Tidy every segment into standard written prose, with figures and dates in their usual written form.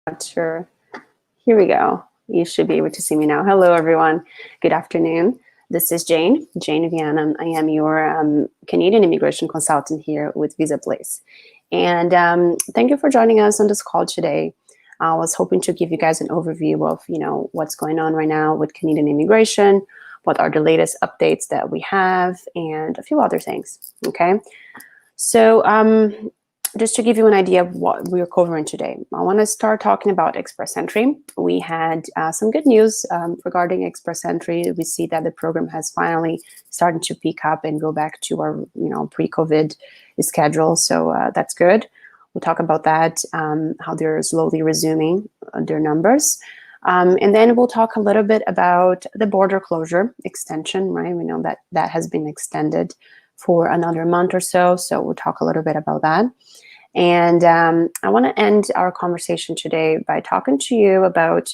Not sure. Here we go. You should be able to see me now. Hello, everyone. Good afternoon. This is Jane Viana. I am your Canadian immigration consultant here with Visa Place. And thank you for joining us on this call today. I was hoping to give you guys an overview of, what's going on right now with Canadian immigration, what are the latest updates that we have, and a few other things, okay? So just to give you an idea of what we're covering today, I want to start talking about Express Entry. We had some good news regarding Express Entry. We see that the program has finally started to pick up and go back to our pre-COVID schedule. So that's good. We'll talk about that, how they're slowly resuming their numbers. And then we'll talk a little bit about the border closure extension, right? We know that that has been extended for another month or so. So we'll talk a little bit about that. And I want to end our conversation today by talking to you about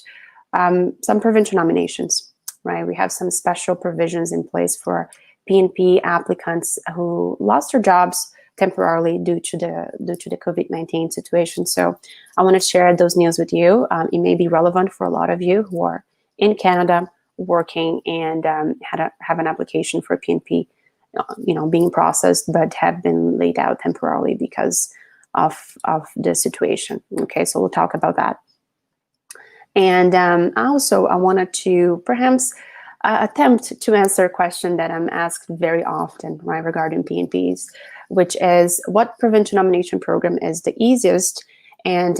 some provincial nominations, right? We have some special provisions in place for PNP applicants who lost their jobs temporarily due to the COVID-19 situation. So I want to share those news with you. It may be relevant for a lot of you who are in Canada working and have an application for PNP, being processed, but have been laid out temporarily because of the situation. Okay, so we'll talk about that. And also, I wanted to perhaps attempt to answer a question that I'm asked very often, right, regarding PNPs, which is what provincial nomination program is the easiest, and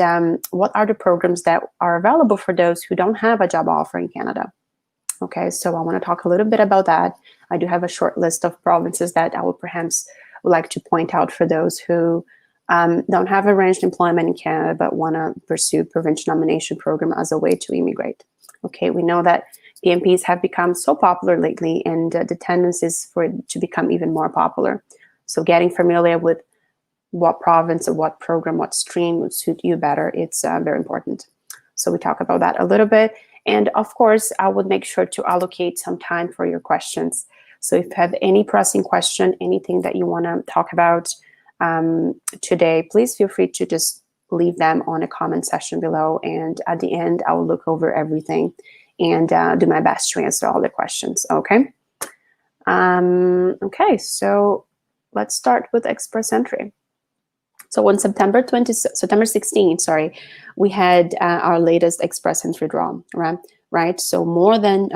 what are the programs that are available for those who don't have a job offer in Canada? Okay, so I want to talk a little bit about that. I do have a short list of provinces that I would perhaps like to point out for those who don't have arranged employment in Canada but want to pursue provincial nomination program as a way to immigrate. Okay, we know that PNPs have become so popular lately, and the tendency is for it to become even more popular. So getting familiar with what province or what program, what stream would suit you better, it's very important. So we talk about that a little bit. And of course, I would make sure to allocate some time for your questions. So if you have any pressing question, anything that you want to talk about today, please feel free to just leave them on a comment section below. And at the end, I will look over everything and do my best to answer all the questions, okay? Okay, so let's start with Express Entry. So on September 16, we had our latest Express Entry draw, right? So more than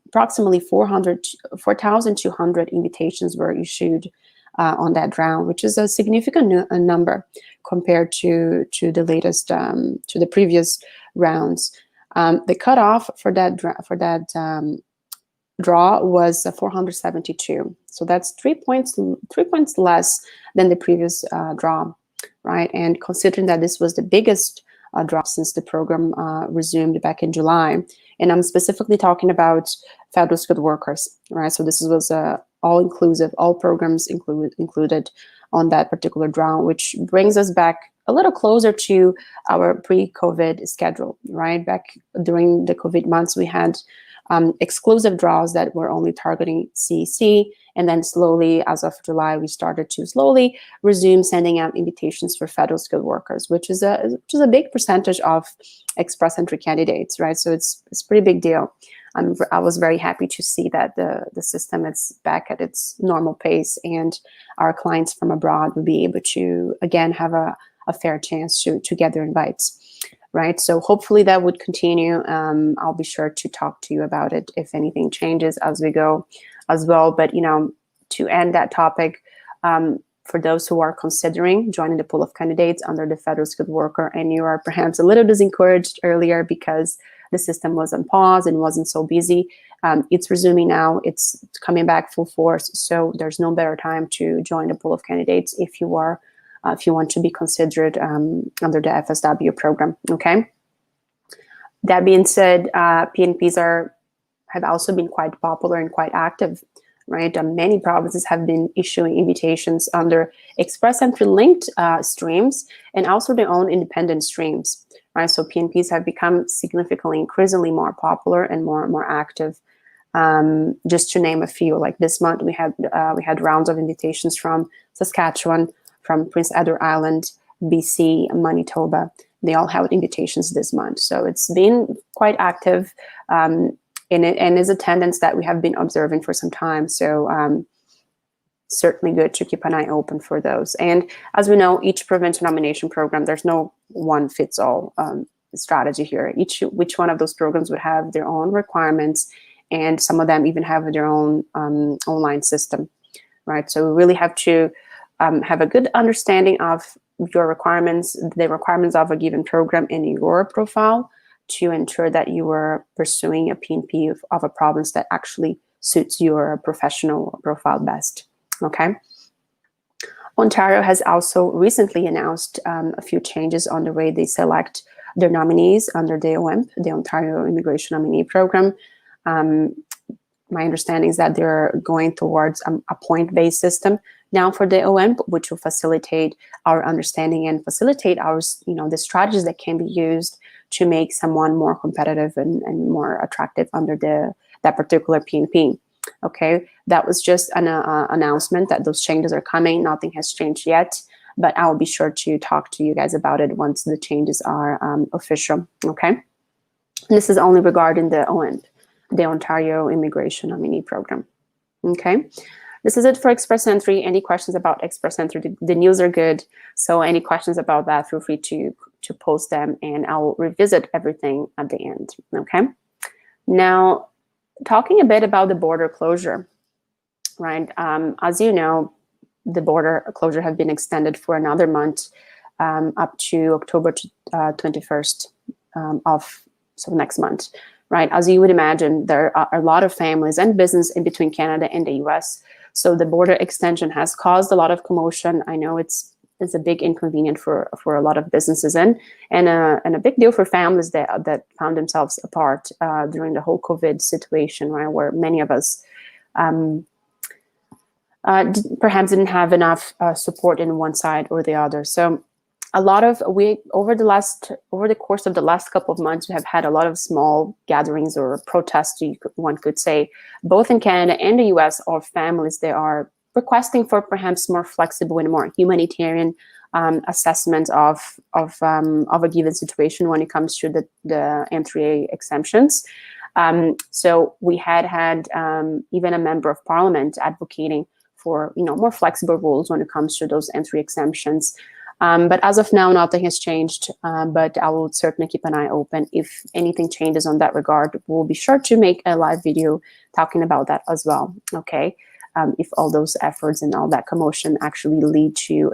approximately 4,200 invitations were issued on that round, which is a significant number compared to the latest, to the previous rounds. The cutoff for that draw was 472. So that's 3 points less than the previous draw, right? And considering that this was the biggest draw since the program resumed back in July, and I'm specifically talking about federal skilled workers, right? So this was all-inclusive, all programs included on that particular draw, which brings us back a little closer to our pre-COVID schedule, right? Back during the COVID months, we had exclusive draws that were only targeting CEC, and then slowly, as of July, we started to slowly resume sending out invitations for federal skilled workers, which is a big percentage of Express Entry candidates, right? So it's a pretty big deal. I was very happy to see that the system is back at its normal pace, and our clients from abroad will be able to again have a fair chance to get their invites. Right, so hopefully that would continue. I'll be sure to talk to you about it if anything changes as we go as well. But to end that topic, for those who are considering joining the pool of candidates under the federal skilled worker, and you are perhaps a little disencouraged earlier because the system was on pause and wasn't so busy, it's resuming now. It's coming back full force. So there's no better time to join the pool of candidates if you are. If you want to be considered under the FSW program, okay? That being said, PNPs have also been quite popular and quite active, right? Many provinces have been issuing invitations under Express Entry linked streams and also their own independent streams, right? So PNPs have become significantly, increasingly more popular and more active. Just to name a few, like this month we had rounds of invitations from Saskatchewan, from Prince Edward Island, BC, Manitoba, they all held invitations this month. So it's been quite active in it, and is a tendency that we have been observing for some time. So certainly good to keep an eye open for those. And as we know, each provincial nomination program, there's no one fits all strategy here. Which one of those programs would have their own requirements, and some of them even have their own online system, right? So we really have to have a good understanding of your requirements, the requirements of a given program in your profile, to ensure that you are pursuing a PNP of a province that actually suits your professional profile best. Okay. Ontario has also recently announced a few changes on the way they select their nominees under the OIMP, the Ontario Immigration Nominee Program. My understanding is that they're going towards a point-based system now for the OIMP, which will facilitate our understanding and facilitate our, the strategies that can be used to make someone more competitive and more attractive under that particular PNP. Okay, that was just an announcement that those changes are coming. Nothing has changed yet, but I'll be sure to talk to you guys about it once the changes are official. Okay, this is only regarding the OIMP, the Ontario Immigration Nominee Program. Okay, this is it for Express Entry. Any questions about Express Entry? The news are good, so any questions about that, feel free to post them, and I'll revisit everything at the end. Okay, now, talking a bit about the border closure, right? As you know, the border closure has been extended for another month up to October 21st so next month, right? As you would imagine, there are a lot of families and business in between Canada and the US. So the border extension has caused a lot of commotion. I know it's a big inconvenience for a lot of businesses and a big deal for families that found themselves apart during the whole COVID situation, right, where many of us perhaps didn't have enough support in one side or the other. So over the course of the last couple of months, we have had a lot of small gatherings or protests, one could say, both in Canada and the US, of families that are requesting for perhaps more flexible and more humanitarian assessment of a given situation when it comes to the M3A exemptions. So we had even a member of parliament advocating for more flexible rules when it comes to those M3 exemptions. But as of now, nothing has changed. But I will certainly keep an eye open. If anything changes on that regard, we'll be sure to make a live video talking about that as well. Okay. If all those efforts and all that commotion actually lead to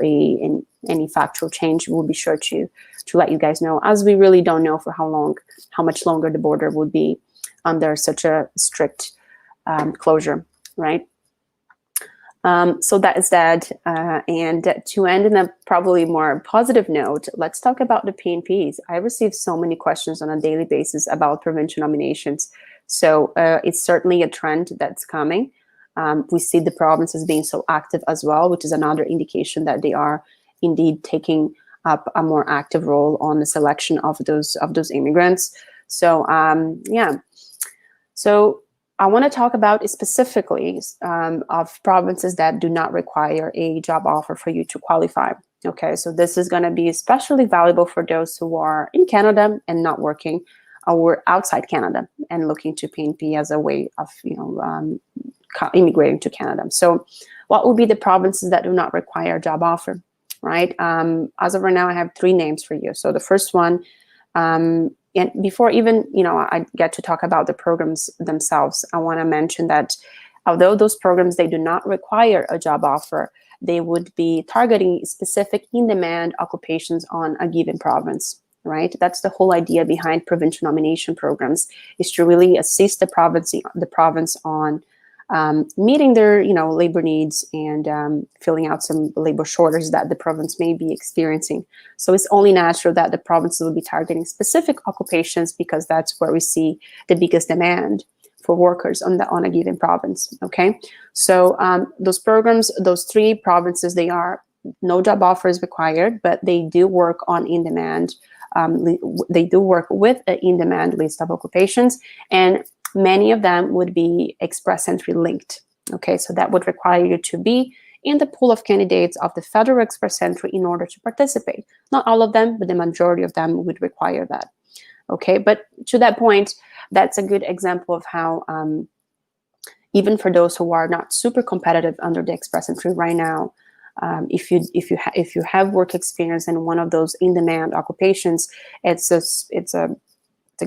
any factual change, we'll be sure to let you guys know, as we really don't know for how much longer the border would be under such a strict closure, right? So that is that. And to end in a probably more positive note, let's talk about the PNPs. I receive so many questions on a daily basis about provincial nominations. So it's certainly a trend that's coming. We see the provinces being so active as well, which is another indication that they are indeed taking up a more active role on the selection of those immigrants. So yeah, so I want to talk about specifically of provinces that do not require a job offer for you to qualify. Okay, so this is going to be especially valuable for those who are in Canada and not working, or outside Canada and looking to PNP as a way of immigrating to Canada. So what would be the provinces that do not require a job offer, right? As of right now, I have 3 names for you. So the first one, and before even, I get to talk about the programs themselves, I want to mention that although those programs, they do not require a job offer, they would be targeting specific in-demand occupations on a given province, right? That's the whole idea behind provincial nomination programs, is to really assist the province on meeting their labor needs and filling out some labor shortages that the province may be experiencing. So it's only natural that the provinces will be targeting specific occupations, because that's where we see the biggest demand for workers on a given province. Okay, so those programs, those 3 provinces, they are no job offers required, but they do work on in-demand. They do work with an in-demand list of occupations, and many of them would be express entry linked. Okay, so that would require you to be in the pool of candidates of the Federal Express Entry in order to participate. Not all of them, but the majority of them would require that. Okay, but to that point, that's a good example of how even for those who are not super competitive under the Express Entry right now, if you have work experience in one of those in-demand occupations, it's a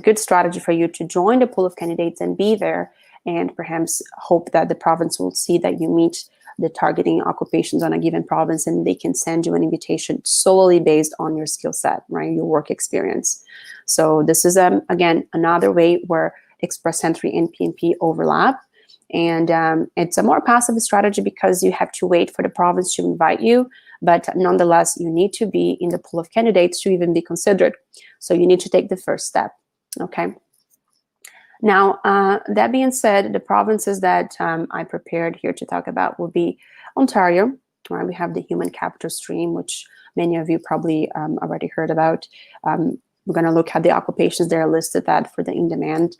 good strategy for you to join the pool of candidates and be there, and perhaps hope that the province will see that you meet the targeting occupations on a given province, and they can send you an invitation solely based on your skill set, right, your work experience. So this is, again, another way where Express Entry and PNP overlap. And it's a more passive strategy because you have to wait for the province to invite you, but nonetheless, you need to be in the pool of candidates to even be considered. So you need to take the first step, okay? Now, that being said, the provinces that I prepared here to talk about will be Ontario, where we have the human capital stream, which many of you probably already heard about. We're going to look at the occupations that are listed that for the in-demand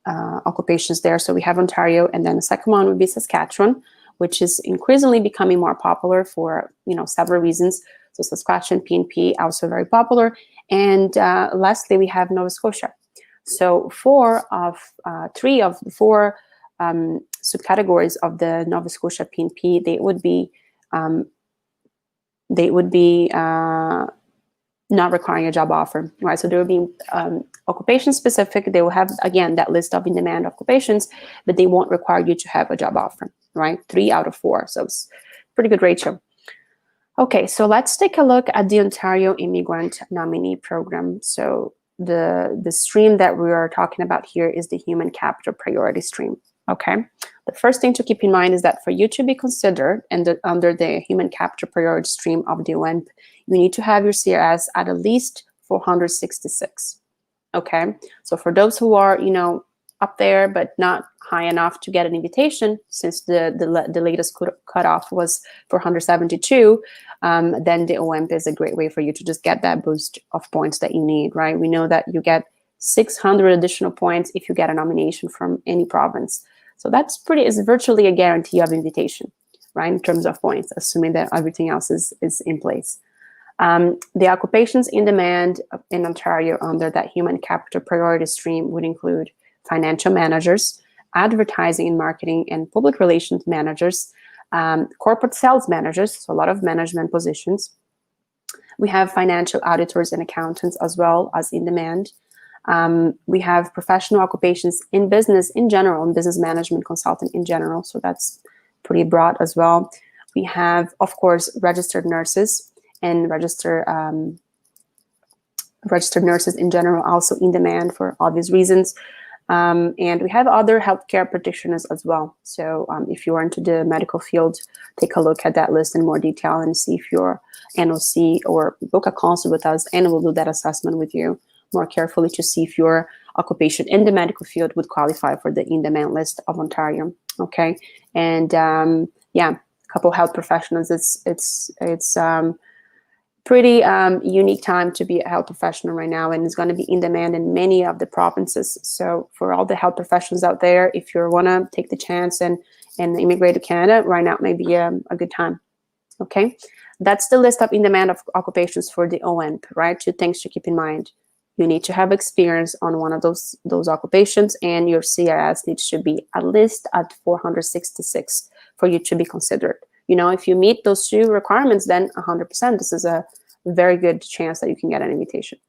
occupations there. So we have Ontario, and then the second one would be Saskatchewan, which is increasingly becoming more popular for several reasons. So Saskatchewan PNP also very popular, and lastly we have Nova Scotia. So three of the four subcategories of the Nova Scotia PNP, they would be not requiring a job offer, right? So there will be occupation specific. They will have, again, that list of in-demand occupations, but they won't require you to have a job offer, right? 3 out of 4, so it's pretty good ratio. Okay, so let's take a look at the Ontario Immigrant Nominee Program. So the stream that we are talking about here is the Human Capital Priority Stream, okay? The first thing to keep in mind is that for you to be considered under the Human Capital Priority Stream of the ONP, you need to have your CRS at least 466, okay? So for those who are, up there but not high enough to get an invitation, since the latest cutoff was 472, then the OMP is a great way for you to just get that boost of points that you need, right? We know that you get 600 additional points if you get a nomination from any province. So that's is virtually a guarantee of invitation, right, in terms of points, assuming that everything else is in place. The occupations in demand in Ontario under that Human Capital Priority Stream would include financial managers, advertising and marketing and public relations managers, corporate sales managers, so a lot of management positions. We have financial auditors and accountants as well as in demand. We have professional occupations in business in general, and business management consultant in general, so that's pretty broad as well. We have, of course, registered nurses and registered nurses in general, also in demand for obvious reasons. And we have other healthcare practitioners as well. So if you are into the medical field, take a look at that list in more detail and see if you're NOC, or book a consult with us and we'll do that assessment with you more carefully to see if your occupation in the medical field would qualify for the in-demand list of Ontario. Okay, and yeah, a couple health professionals. It's pretty unique time to be a health professional right now, and it's going to be in demand in many of the provinces. So for all the health professionals out there, if you want to take the chance and immigrate to Canada, right now may be a good time. Okay, that's the list of in-demand of occupations for the ONP, right? 2 things to keep in mind. You need to have experience on one of those occupations, and your CRS needs to be at least at 466 for you to be considered. If you meet those 2 requirements, then 100%, this is a very good chance that you can get an invitation.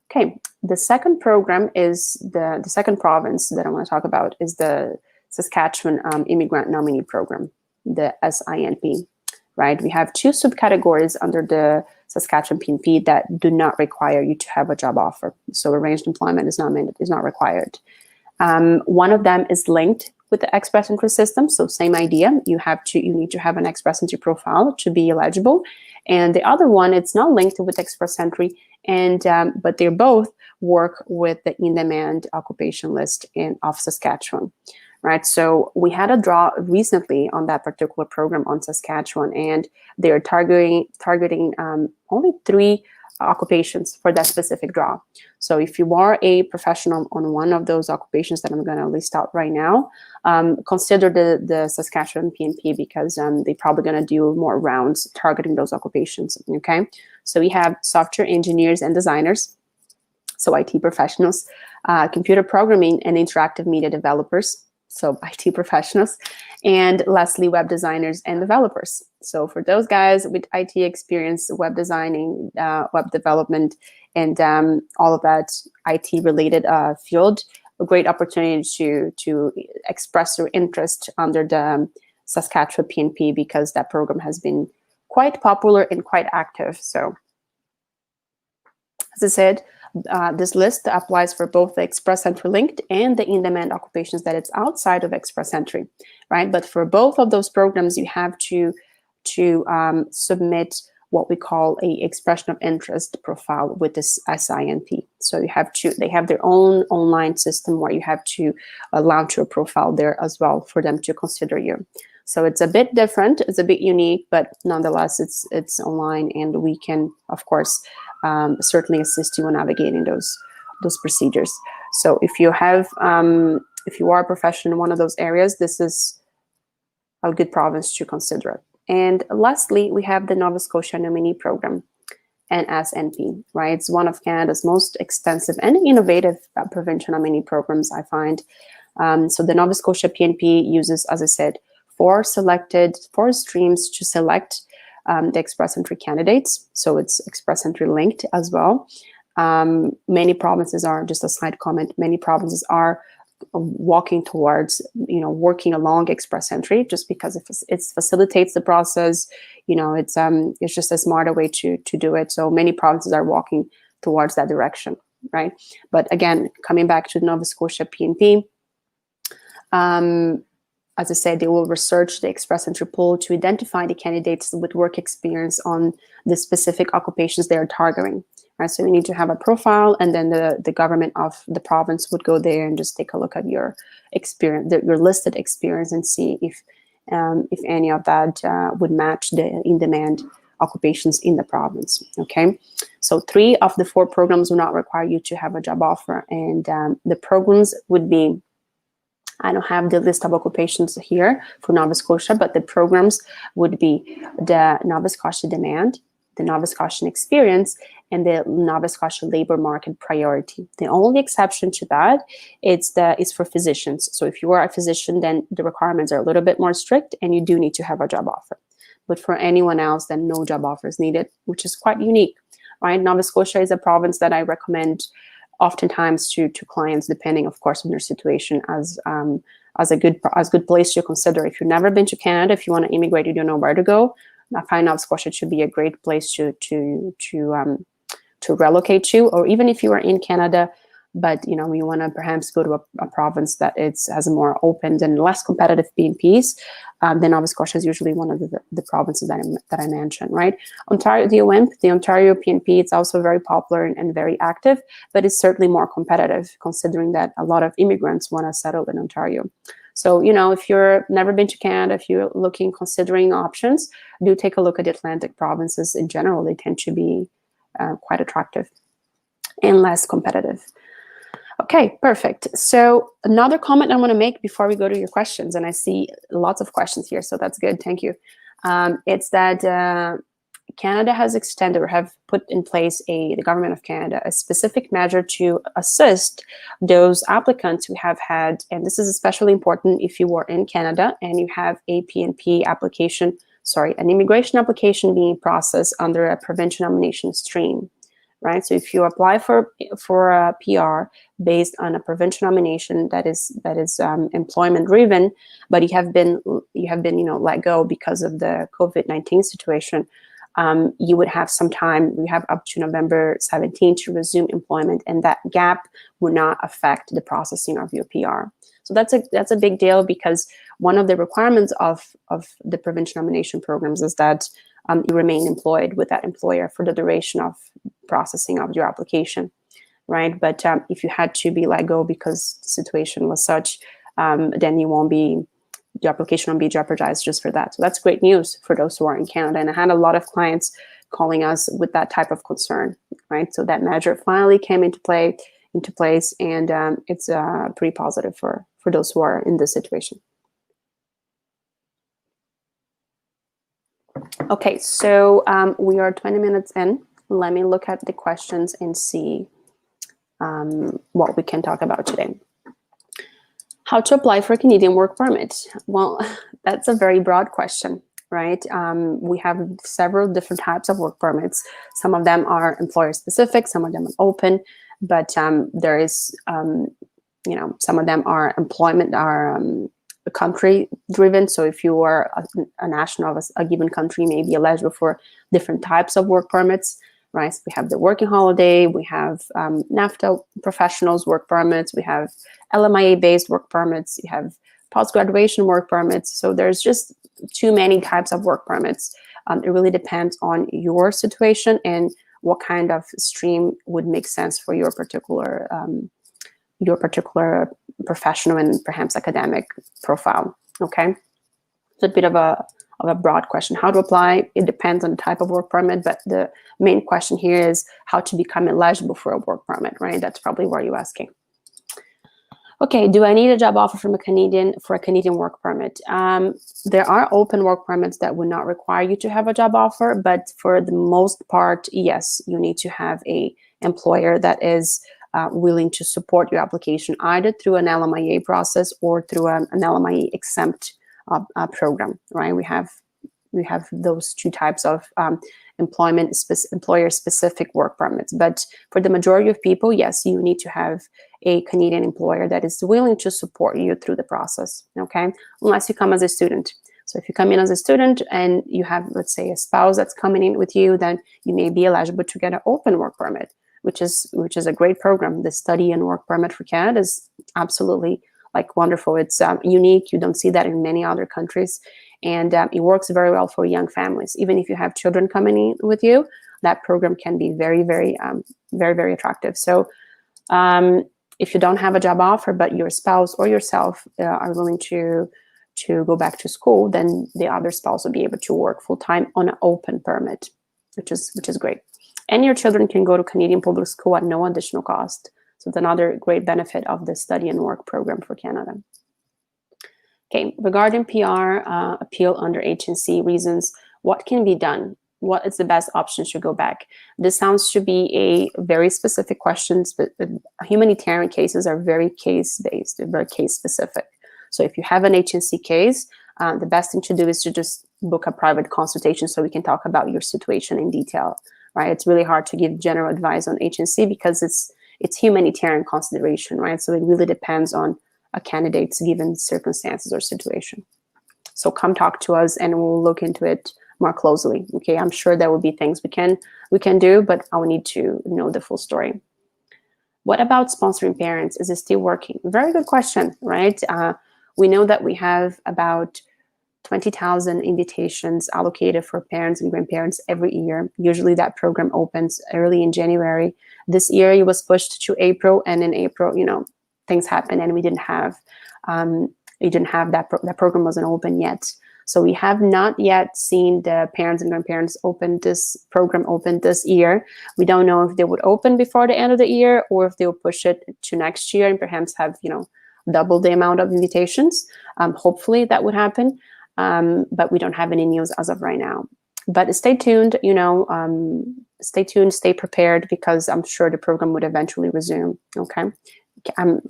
Okay, the second program is the second province that I want to talk about is the Saskatchewan Immigrant Nominee Program, the SINP, right? We have 2 subcategories under the Saskatchewan PNP that do not require you to have a job offer. So arranged employment is not required. One of them is linked with the Express Entry system, so same idea. You need to have an Express Entry profile to be eligible. And the other one, it's not linked with Express Entry, and but they both work with the in-demand occupation list of Saskatchewan, right? So we had a draw recently on that particular program on Saskatchewan, and they're targeting only 3 occupations for that specific draw. So if you are a professional on one of those occupations that I'm going to list out right now, consider the Saskatchewan PNP, because they're probably going to do more rounds targeting those occupations. Okay, so we have software engineers and designers, so IT professionals, computer programming and interactive media developers, so IT professionals, and lastly, web designers and developers. So for those guys with IT experience, web designing, web development, and all of that IT-related field, a great opportunity to express your interest under the Saskatchewan PNP, because that program has been quite popular and quite active. So, as I said, this list applies for both the Express Entry linked and the in-demand occupations that it's outside of Express Entry, right? But for both of those programs, you have to submit what we call a expression of interest profile with this SINP. So they have their own online system where you have to launch your profile there as well for them to consider you. So it's a bit different, it's a bit unique, but nonetheless, it's online, and we can, of course, certainly assist you in navigating those procedures. So if you are a professional in one of those areas, this is a good province to consider it. And lastly, we have the Nova Scotia Nominee Program, NSNP, right? It's one of Canada's most extensive and innovative provincial nominee programs, I find. So the Nova Scotia PNP uses, as I said, four streams to select the Express Entry candidates. So it's Express Entry linked as well. Many provinces are, just a side comment, many provinces are walking towards, working along Express Entry, just because it facilitates the process. It's just a smarter way to do it. So many provinces are walking towards that direction, right? But again, coming back to the Nova Scotia PNP, as I said, they will research the Express Entry pool to identify the candidates with work experience on the specific occupations they are targeting. Right, so you need to have a profile, and then the government of the province would go there and just take a look at your experience, your listed experience, and see if any of that would match the in-demand occupations in the province. Okay, so 3 of the 4 programs will not require you to have a job offer, and the programs would be, I don't have the list of occupations here for Nova Scotia, but the programs would be the Nova Scotia Demand, the Nova Scotian Experience, and the Nova Scotia Labor Market Priority. The only exception to that is for physicians. So if you are a physician, then the requirements are a little bit more strict, and you do need to have a job offer. But for anyone else, then no job offer is needed, which is quite unique, right? Nova Scotia is a province that I recommend oftentimes to clients, depending, of course, on their situation, as a good place to consider. If you've never been to Canada, if you want to immigrate, you don't know where to go, I find Nova Scotia should be a great place to relocate to. Or even if you are in Canada, but you want to perhaps go to a province that has a more open and less competitive PNPs, then Nova Scotia is usually one of the provinces that I mentioned, right? Ontario, the Ontario PNP, it's also very popular and very active, but it's certainly more competitive, considering that a lot of immigrants want to settle in Ontario. So, if you've never been to Canada, if you're considering options, do take a look at the Atlantic provinces in general. They tend to be quite attractive and less competitive. Okay, perfect. So another comment I want to make before we go to your questions, and I see lots of questions here, so that's good. Thank you. It's that Canada has extended, or have put in place, the government of Canada, a specific measure to assist those applicants who have had, and this is especially important if you are in Canada and you have a PNP application, an immigration application being processed under a provincial nomination stream. Right, so if you apply for a PR based on a provincial nomination that is employment driven, but you have been let go because of the COVID-19 situation, you would have some time. We have up to November 17th to resume employment, and that gap would not affect the processing of your PR. So that's a big deal, because one of the requirements of the provincial nomination programs is that you remain employed with that employer for the duration of processing of your application, right? But if you had to be let go because the situation was such, then your application won't be jeopardized just for that. So that's great news for those who are in Canada. And I had a lot of clients calling us with that type of concern, right? So that measure finally came into place, and it's pretty positive for those who are in this situation. Okay, so we are 20 minutes in. Let me look at the questions and see what we can talk about today. How to apply for a Canadian work permit? Well, that's a very broad question, right? We have several different types of work permits. Some of them are employer specific, some of them are open, but there is, some of them are country driven. So if you are a national of a given country, you may be eligible for different types of work permits, right? So we have the working holiday, we have NAFTA professionals work permits, we have LMIA based work permits, you have post-graduation work permits. So there's just too many types of work permits. It really depends on your situation and what kind of stream would make sense for your particular professional and perhaps academic profile. Okay, it's a bit of a broad question. How to apply? It depends on the type of work permit, but the main question here is how to become eligible for a work permit, right? That's probably what you're asking. Okay, do I need a job offer from a Canadian for a Canadian work permit? There are open work permits that would not require you to have a job offer, but for the most part, yes, you need to have a employer that is willing to support your application either through an LMIA process or through an LMIA exempt program, right? We have those two types of employer-specific work permits. But for the majority of people, yes, you need to have a Canadian employer that is willing to support you through the process, okay? Unless you come as a student. So if you come in as a student and you have, let's say, a spouse that's coming in with you, then you may be eligible to get an open work permit, which is a great program. The study and work permit for Canada is absolutely wonderful. It's unique. You don't see that in many other countries. And it works very well for young families. Even if you have children coming in with you, that program can be very, very, very attractive. So if you don't have a job offer, but your spouse or yourself are willing to go back to school, then the other spouse will be able to work full-time on an open permit, which is great. And your children can go to Canadian public school at no additional cost. So it's another great benefit of the study and work program for Canada. Okay, regarding PR appeal under H&C reasons, what can be done? What is the best option to go back? This sounds to be a very specific question, but humanitarian cases are very case-based, they're very case-specific. So if you have an H&C case, the best thing to do is to just book a private consultation so we can talk about your situation in detail, right? It's really hard to give general advice on H&C because it's humanitarian consideration, right? So it really depends on a candidate's given circumstances or situation. So come talk to us and we'll look into it more closely. Okay, I'm sure there will be things we can do, but I will need to know the full story. What about sponsoring parents? Is it still working? Very good question, right? We know that we have about 20,000 invitations allocated for parents and grandparents every year. Usually that program opens early in January. This year it was pushed to April, and in April, things happened and we didn't have that program wasn't open yet. So we have not yet seen the parents and grandparents open this program open this year. We don't know if they would open before the end of the year or if they'll push it to next year and perhaps have, double the amount of invitations. Hopefully that would happen. But we don't have any news as of right now. But stay tuned, stay tuned, stay prepared, because I'm sure the program would eventually resume, okay?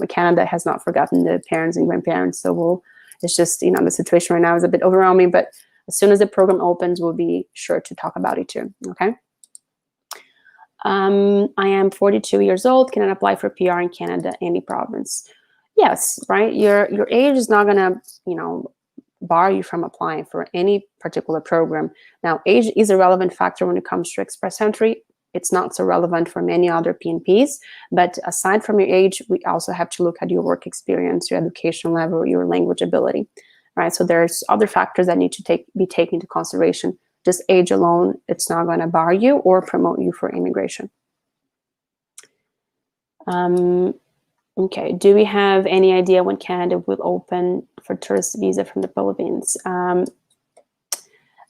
Canada has not forgotten the parents and grandparents, so it's just, the situation right now is a bit overwhelming, but as soon as the program opens, we'll be sure to talk about it too, okay? I am 42 years old. Can I apply for PR in Canada, any province? Yes, right? Your age is not gonna, bar you from applying for any particular program. Now, age is a relevant factor when it comes to express entry. It's not so relevant for many other PNPs, but aside from your age, we also have to look at your work experience, your education level, your language ability, right? So there's other factors that need to be taken into consideration. Just age alone, it's not going to bar you or promote you for immigration. Okay, do we have any idea when Canada will open for tourist visa from the Philippines?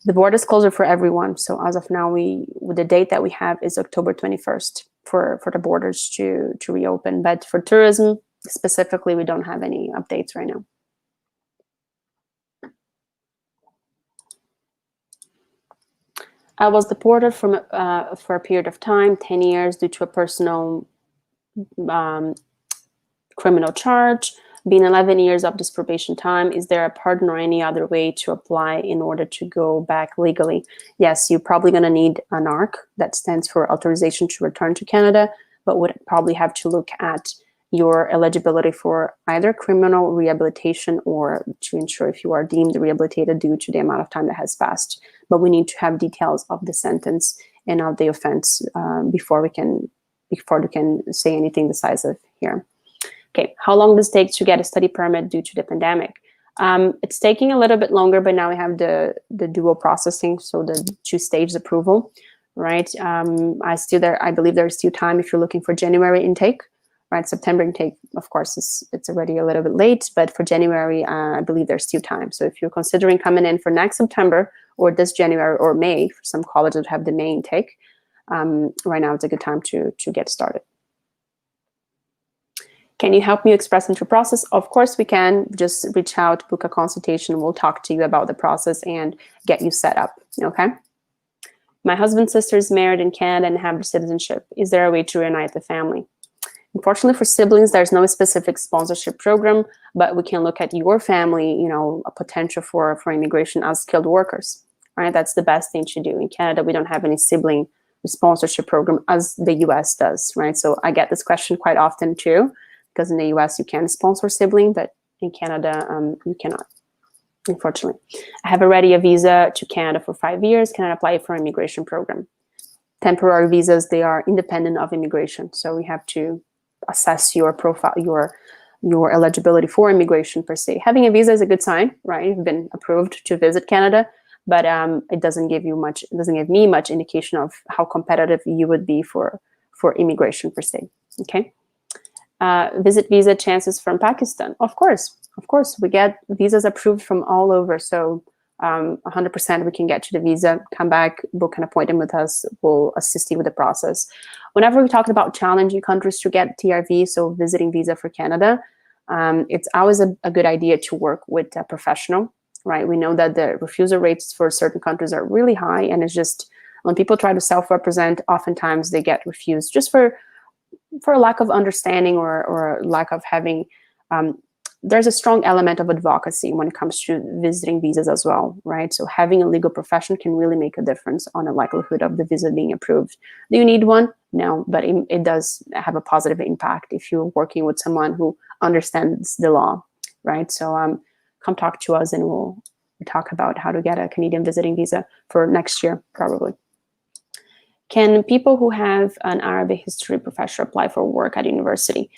The borders closure for everyone. So as of now, the date that we have is October 21st for the borders to reopen. But for tourism specifically, we don't have any updates right now. I was deported for a period of time, 10 years, due to a personal criminal charge. Being 11 years of this probation time, is there a pardon or any other way to apply in order to go back legally? Yes, you're probably going to need an ARC, that stands for Authorization to Return to Canada, but would probably have to look at your eligibility for either criminal rehabilitation or to ensure if you are deemed rehabilitated due to the amount of time that has passed. But we need to have details of the sentence and of the offense before we can say anything decisive here. Okay, how long does it take to get a study permit due to the pandemic? It's taking a little bit longer, but now we have the dual processing, so the two-stage approval, right? I believe there's still time if you're looking for January intake, right? September intake, of course, it's already a little bit late, but for January, I believe there's still time. So if you're considering coming in for next September or this January or May, for some colleges that have the May intake, right now it's a good time to get started. Can you help me express into process? Of course we can. Just reach out, book a consultation. We'll talk to you about the process and get you set up, okay? My husband's sister is married in Canada and have citizenship. Is there a way to reunite the family? Unfortunately for siblings, there's no specific sponsorship program, but we can look at your family, a potential for immigration as skilled workers, right? That's the best thing to do. In Canada, we don't have any sibling sponsorship program as the US does, right? So I get this question quite often too, because in the US you can sponsor sibling, but in Canada you cannot, unfortunately. I have already a visa to Canada for 5 years. Can I apply for an immigration program? Temporary visas, they are independent of immigration. So we have to assess your profile, your eligibility for immigration per se. Having a visa is a good sign, right? You've been approved to visit Canada, but it doesn't give me much indication of how competitive you would be for immigration per se, okay? Visit visa chances from Pakistan. Of course, we get visas approved from all over. So 100% we can get you the visa, come back, book an appointment with us. We'll assist you with the process. Whenever we talk about challenging countries to get TRV, so visiting visa for Canada, it's always a good idea to work with a professional, right? We know that the refusal rates for certain countries are really high, and it's just when people try to self-represent, oftentimes they get refused just for a lack of understanding or lack of having, there's a strong element of advocacy when it comes to visiting visas as well, right? So having a legal profession can really make a difference on the likelihood of the visa being approved. Do you need one? No, but it does have a positive impact if you're working with someone who understands the law, right? So come talk to us and we'll talk about how to get a Canadian visiting visa for next year, probably. Can people who have an Arabic history professor apply for work at university?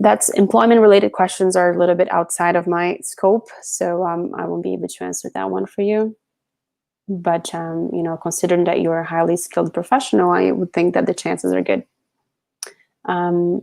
That's employment-related questions are a little bit outside of my scope, so I won't be able to answer that one for you. But considering that you're a highly skilled professional, I would think that the chances are good. I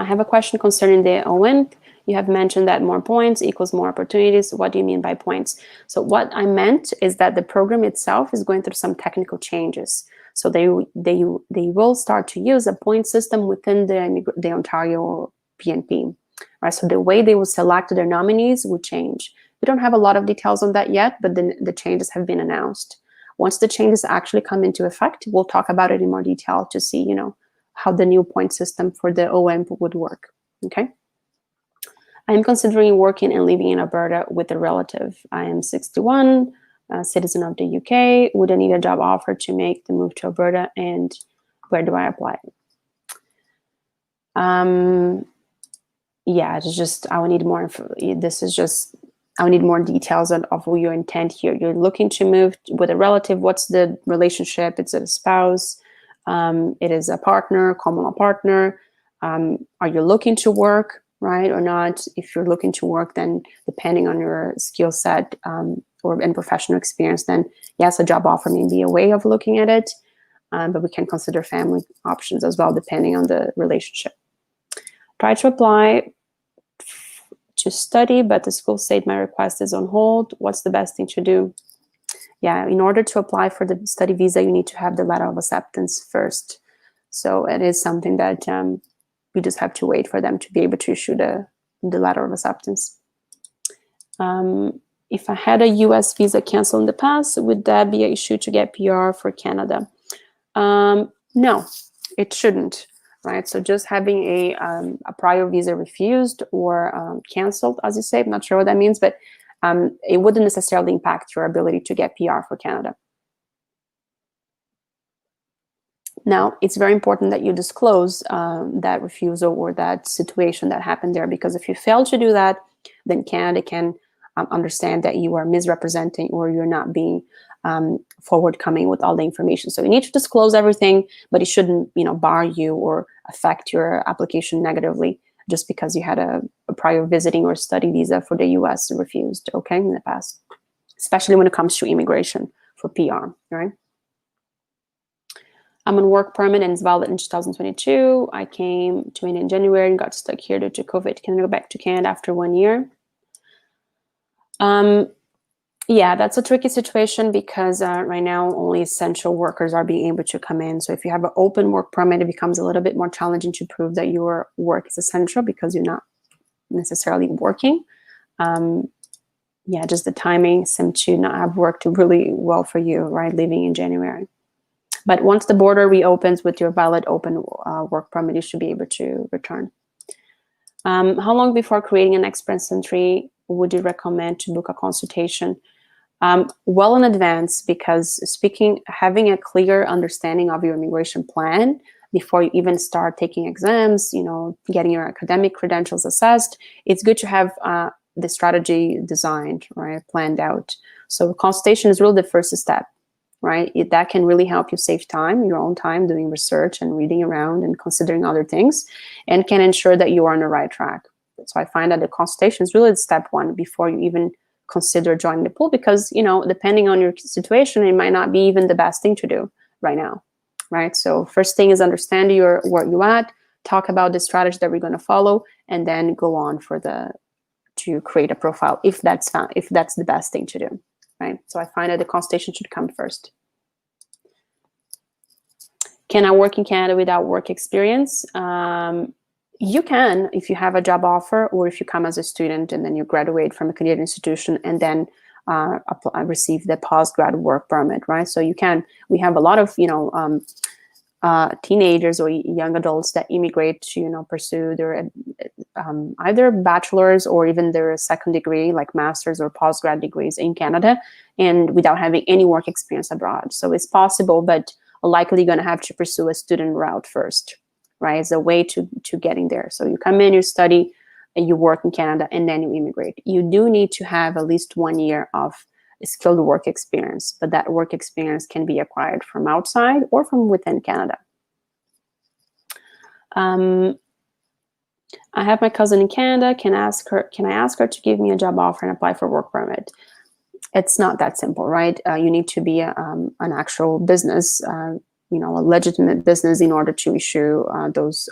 have a question concerning the OWIN. You have mentioned that more points equals more opportunities. What do you mean by points? So what I meant is that the program itself is going through some technical changes. So they will start to use a point system within the Ontario PNP. Right? So the way they will select their nominees will change. We don't have a lot of details on that yet, but the changes have been announced. Once the changes actually come into effect, we'll talk about it in more detail to see, how the new point system for the OM would work, okay? I'm considering working and living in Alberta with a relative. I am 61, a citizen of the UK. Would I need a job offer to make the move to Alberta, and where do I apply? Yeah, it's just, I would need more I would need more details of your intent here. You're looking to move with a relative. What's the relationship? It's a spouse. It is a partner, common law partner. Are you looking to work, right, or not? If you're looking to work, then depending on your skill set and professional experience, then yes, a job offer may be a way of looking at it, but we can consider family options as well, depending on the relationship. Try to apply to study, but the school said my request is on hold. What's the best thing to do? Yeah, in order to apply for the study visa, you need to have the letter of acceptance first. So it is something that you just have to wait for them to be able to issue the letter of acceptance. If I had a US visa canceled in the past, would that be an issue to get PR for Canada? No, it shouldn't, right? So just having a prior visa refused or canceled, as you say, I'm not sure what that means, but it wouldn't necessarily impact your ability to get PR for Canada. Now, it's very important that you disclose that refusal or that situation that happened there, because if you fail to do that, then Canada can understand that you are misrepresenting or you're not being forwardcoming with all the information. So you need to disclose everything, but it shouldn't, bar you or affect your application negatively just because you had a prior visiting or study visa for the US refused, okay, in the past, especially when it comes to immigration for PR, right? I'm on work permit and it's valid in 2022. I came to India in January and got stuck here due to COVID. Can I go back to Canada after 1 year? Yeah, that's a tricky situation because right now only essential workers are being able to come in. So if you have an open work permit, it becomes a little bit more challenging to prove that your work is essential because you're not necessarily working. Yeah, just the timing seemed to not have worked really well for you, right, leaving in January. But once the border reopens with your valid open work permit, you should be able to return. How long before creating an express entry would you recommend to book a consultation? Well in advance, because having a clear understanding of your immigration plan before you even start taking exams, getting your academic credentials assessed, it's good to have the strategy designed, right, planned out. So consultation is really the first step, right? That can really help you save time, your own time, doing research and reading around and considering other things, and can ensure that you are on the right track. So I find that the consultation is really step one before you even consider joining the pool, because, depending on your situation, it might not be even the best thing to do right now, right? So first thing is understand where you're at, talk about the strategy that we're going to follow, and then go on to create a profile if that's the best thing to do. Right? So I find that the consultation should come first. Can I work in Canada without work experience? You can if you have a job offer, or if you come as a student and then you graduate from a Canadian institution and then receive the postgrad work permit, right? So you can. We have a lot of teenagers or young adults that immigrate to pursue their either bachelor's or even their second degree, like master's or postgrad degrees in Canada, and without having any work experience abroad. So it's possible, but likely going to have to pursue a student route first, right? As a way to getting there. So you come in, you study, and you work in Canada, and then you immigrate. You do need to have at least 1 year of skilled work experience, but that work experience can be acquired from outside or from within Canada. I have my cousin in Canada. Can I ask her to give me a job offer and apply for work permit? It's not that simple, right? You need to be an actual business, a legitimate business in order to issue those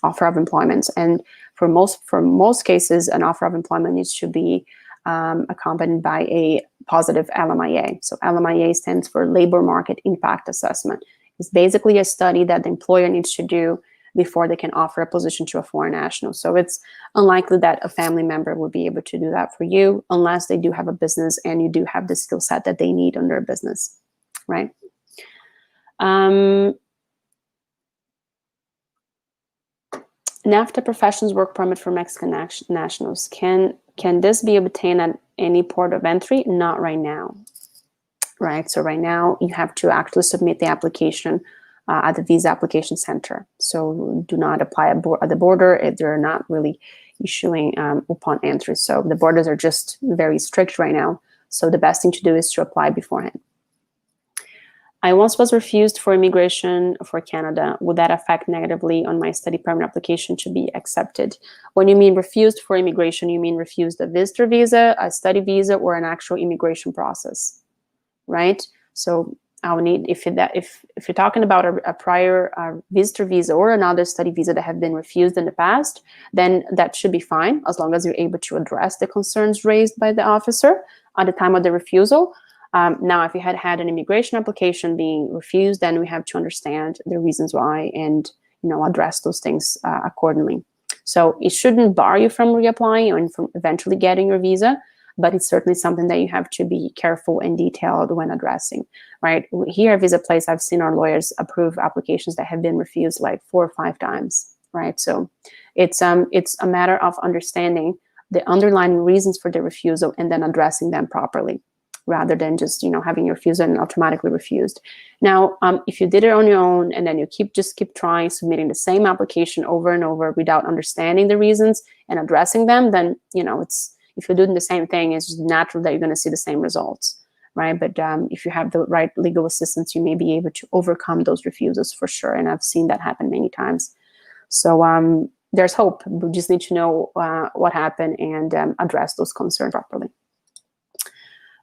offer of employment. And for most cases, an offer of employment needs to be accompanied by a positive LMIA. So LMIA stands for Labor Market Impact Assessment. It's basically a study that the employer needs to do before they can offer a position to a foreign national. So it's unlikely that a family member would be able to do that for you unless they do have a business and you do have the skill set that they need on their business, right? NAFTA professions work permit for Mexican nationals. Can this be obtained at any port of entry? Not right now, right? So right now you have to actually submit the application at the visa application center. So do not apply at the border if they're not really issuing upon entry. So the borders are just very strict right now. So the best thing to do is to apply beforehand. I once was refused for immigration for Canada. Would that affect negatively on my study permit application to be accepted? When you mean refused for immigration, you mean refused a visitor visa, a study visa, or an actual immigration process, right? So I'll need, if you're talking about a prior visitor visa or another study visa that have been refused in the past, then that should be fine, as long as you're able to address the concerns raised by the officer at the time of the refusal. Now, if you had an immigration application being refused, then we have to understand the reasons why and address those things accordingly. So it shouldn't bar you from reapplying and from eventually getting your visa, but it's certainly something that you have to be careful and detailed when addressing, right? Here at Visa Place, I've seen our lawyers approve applications that have been refused like 4 or 5 times, right? So it's a matter of understanding the underlying reasons for the refusal and then addressing them properly, rather than just having your refusal and automatically refused. Now, if you did it on your own and then you just keep trying, submitting the same application over and over without understanding the reasons and addressing them, then if you're doing the same thing, it's just natural that you're going to see the same results, right? But if you have the right legal assistance, you may be able to overcome those refusals for sure. And I've seen that happen many times. So there's hope. We just need to know what happened and address those concerns properly.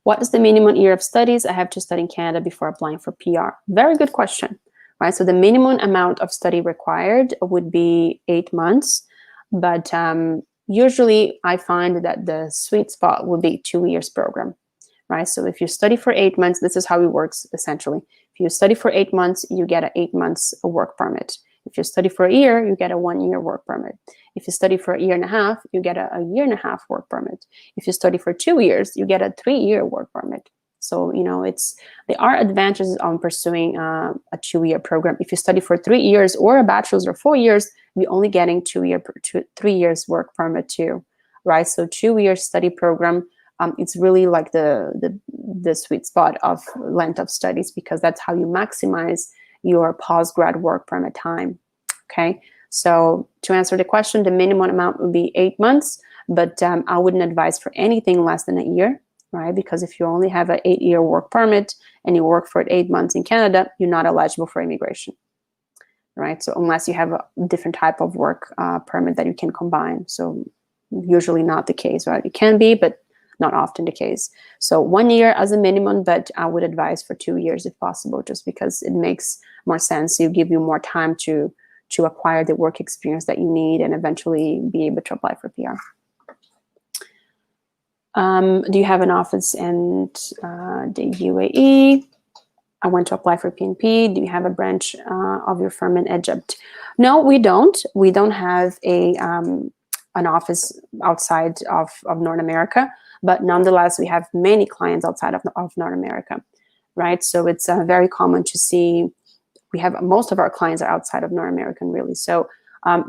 What is the minimum year of studies I have to study in Canada before applying for PR? Very good question, right? So the minimum amount of study required would be 8 months, but usually I find that the sweet spot would be 2 years program, right? So if you study for 8 months, this is how it works essentially. If you study for 8 months, you get an 8 months work permit. If you study for a year, you get a 1 year work permit. If you study for a year and a half, you get a year and a half work permit. If you study for 2 years, you get a 3-year work permit. So, there are advantages on pursuing a 2-year program. If you study for 3 years or a bachelor's or 4 years, you're only getting 3 years work permit too, right? So 2-year study program, it's really like the sweet spot of length of studies, because that's how you maximize your postgrad work permit time, okay? So to answer the question, the minimum amount would be 8 months, but I wouldn't advise for anything less than a year, right? Because if you only have an 8-year work permit and you work for 8 months in Canada, you're not eligible for immigration, right? So unless you have a different type of work permit that you can combine. So usually not the case, right? It can be, but not often the case. So 1 year as a minimum, but I would advise for 2 years if possible, just because it makes more sense. You give you more time to acquire the work experience that you need and eventually be able to apply for PR. Do you have an office in the UAE? I want to apply for PNP. Do you have a branch of your firm in Egypt? No, we don't. We don't have an office outside of North America, but nonetheless, we have many clients outside of North America, right? So it's very common to see, we have most of our clients are outside of North America, really. So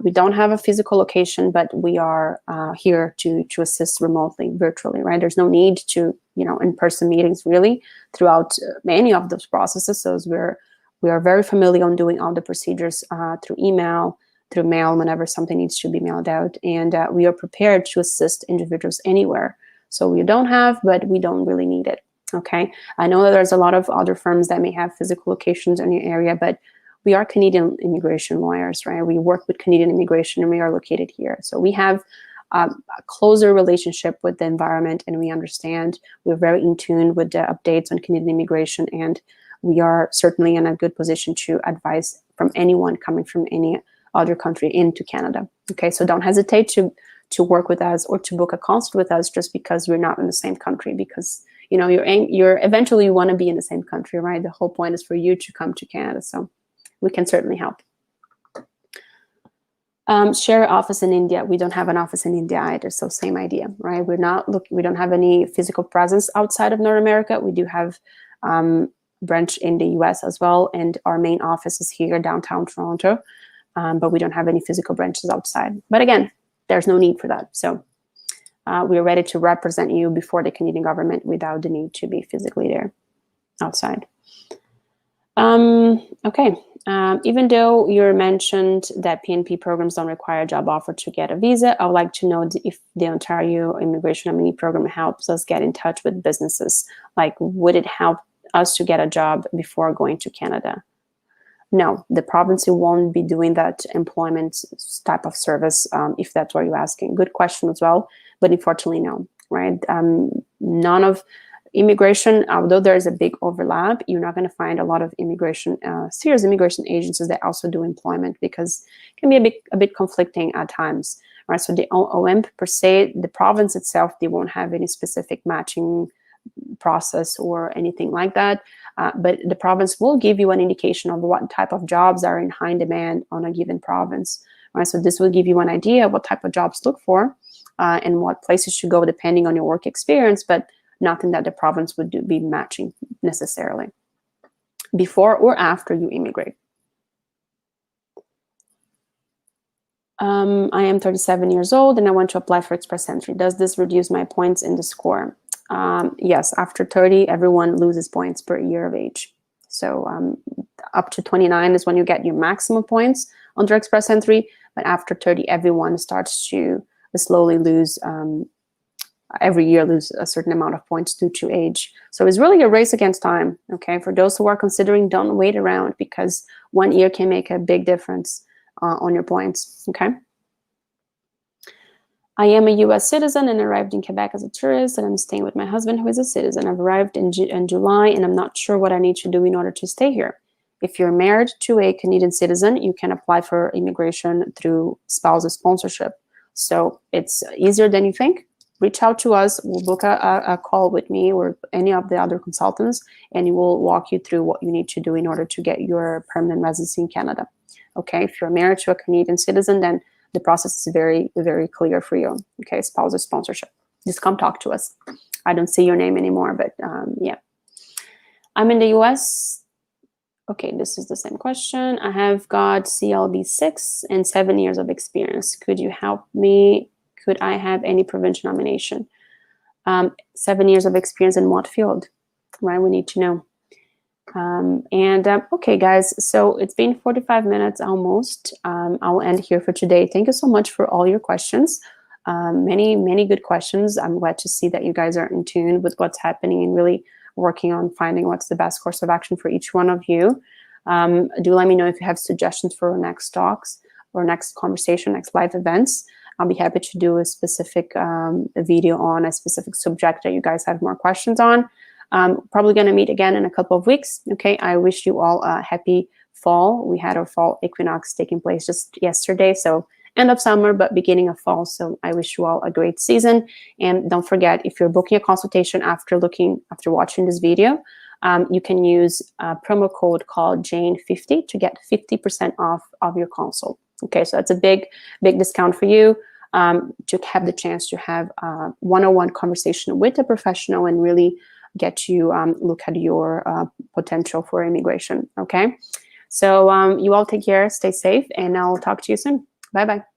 we don't have a physical location, but we are here to assist remotely, virtually, right? There's no need to, in-person meetings really throughout many of those processes. So we are very familiar on doing all the procedures through email, through mail, whenever something needs to be mailed out. And we are prepared to assist individuals anywhere. So we don't have, but we don't really need it, okay? I know that there's a lot of other firms that may have physical locations in your area, but we are Canadian immigration lawyers, right? We work with Canadian immigration and we are located here. So we have a closer relationship with the environment and we understand. We're very in tune with the updates on Canadian immigration, and we are certainly in a good position to advise from anyone coming from any other country into Canada, okay? So don't hesitate to work with us or to book a consult with us just because we're not in the same country, because you're eventually you want to be in the same country, right? The whole point is for you to come to Canada, so we can certainly help. Share office in India. We don't have an office in India either, so same idea, right? We don't have any physical presence outside of North America. We do have branch in the US as well, and our main office is here downtown Toronto, but we don't have any physical branches outside. But again, there's no need for that. So we are ready to represent you before the Canadian government without the need to be physically there outside. Okay. Even though you mentioned that PNP programs don't require a job offer to get a visa, I would like to know if the Ontario Immigration Nominee Program helps us get in touch with businesses. Like, would it help us to get a job before going to Canada? No, the province won't be doing that employment type of service, if that's what you're asking. Good question as well, but unfortunately, no, right? immigration, although there's a big overlap, you're not going to find a lot of serious immigration agencies that also do employment, because it can be a bit conflicting at times. Right? So the OM per se, the province itself, they won't have any specific matching process or anything like that. But the province will give you an indication of what type of jobs are in high demand on a given province. Right? So this will give you an idea of what type of jobs to look for and what places to go depending on your work experience, but nothing that the province would be matching necessarily before or after you immigrate. I am 37 years old and I want to apply for Express Entry. Does this reduce my points in the score? Yes, after 30, everyone loses points per year of age. So up to 29 is when you get your maximum points under Express Entry, but after 30, everyone starts to slowly lose, every year lose a certain amount of points due to age. So it's really a race against time, okay? For those who are considering, don't wait around, because 1 year can make a big difference on your points, okay? I am a US citizen and arrived in Quebec as a tourist, and I'm staying with my husband who is a citizen. I've arrived in July and I'm not sure what I need to do in order to stay here. If you're married to a Canadian citizen, you can apply for immigration through spousal sponsorship. So it's easier than you think. Reach out to us. We'll book a call with me or any of the other consultants, and we will walk you through what you need to do in order to get your permanent residency in Canada. Okay, if you're married to a Canadian citizen, then the process is very, very clear for you. Okay, spousal sponsorship. Just come talk to us. I don't see your name anymore, but yeah. I'm in the US. Okay, this is the same question. I have got CLB 6 and 7 years of experience. Could you help me? Could I have any provincial nomination? 7 years of experience in what field? Right, we need to know. Okay, guys, so it's been 45 minutes almost. I'll end here for today. Thank you so much for all your questions. Many good questions. I'm glad to see that you guys are in tune with what's happening and really working on finding what's the best course of action for each one of you. Do let me know if you have suggestions for next talks or next conversation, next live events. I'll be happy to do a specific video on a specific subject that you guys have more questions on. Probably going to meet again in a couple of weeks. Okay, I wish you all a happy fall. We had our fall equinox taking place just yesterday, so end of summer but beginning of fall. So I wish you all a great season. And don't forget, if you're booking a consultation after watching this video, you can use a promo code called Jane50 to get 50% off of your consult. Okay, so that's a big discount for you to have the chance to have a one-on-one conversation with a professional and really get you look at your potential for immigration. Okay, so you all take care, stay safe, and I'll talk to you soon. Bye-bye.